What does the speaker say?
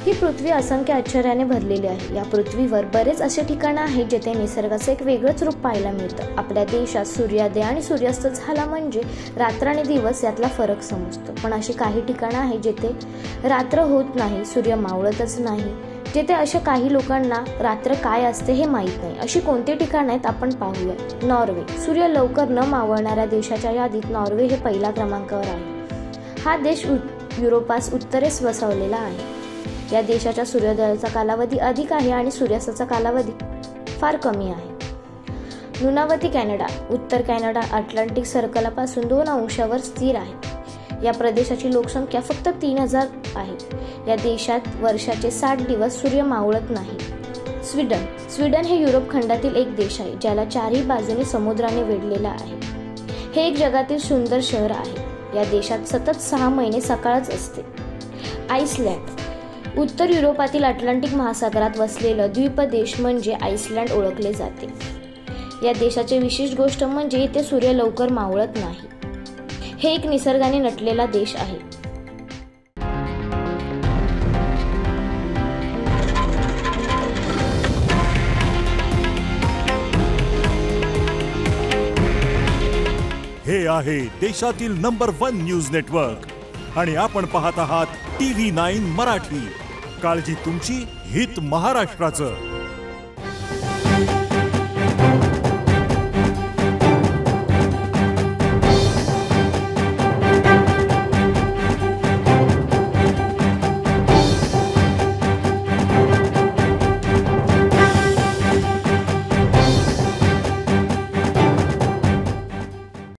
ही पृथ्वी असंख्य आश्चर्याने भरलेली आहे। या पृथ्वीवर बरेच असे ठिकाणं आहेत जिथे निसर्गाचं एक वेगळंच रूप पाहायला मिळतं। आपल्या देशात सूर्योदय आणि सूर्यास्त झाला म्हणजे रात्र आणि दिवस यातला फरक समजतो। पण अशी काही ठिकाणं आहेत जिथे रात्र होत नाही, सूर्य मावळतच नाही, जिथे अशा काही लोकांना रात्र काय असते हे माहीत नाही। अशी कोणती ठिकाणं आहेत आपण पाहूया। नॉर्वे। सूर्य लवकर न मावळणाऱ्या देशाच्या यादीत नॉर्वे हे पहिल्या क्रमांकावर आहे। हा देश युरोपास उत्तरेस वसवलेला आहे। या देशाच्या सूर्योदयाचा कालावधी अधिक आहे आणि सूर्यास्ताचा कालावधी फार कमी आहे। नुनावती कॅनडा। उत्तर कॅनडा अटलांटिक सर्कलपासून 2 अंशावर स्थिर आहे। या प्रदेशाची लोकसंख्या फक्त 3000 आहे। या देशात वर्षाचे 60 दिवस सूर्य मावळत नाही। स्वीडन। स्वीडन हे युरोप खंडातील एक देश आहे ज्याला चारही बाजूने समुद्राने वेढलेला आहे। हे एक जगातील सुंदर शहर आहे। या देशात सतत 6 महिने सकाळच असते। आइसलँड। उत्तर युरोपातील अटलांटिक महासागरात वसलेलं द्वीपदेश म्हणजे आइसलँड ओळखले जाते। या देशाची विशेष गोष्ट म्हणजे इथे सूर्य लवकर मावळत नाही। हे एक निसर्गाने नटलेला देश आहे। हे आहे देशातील नंबर 1 न्यूज नेटवर्क आणि आपण पाहत आहात TV9 मराठी। काळजी तुमची, हित महाराष्ट्राचं।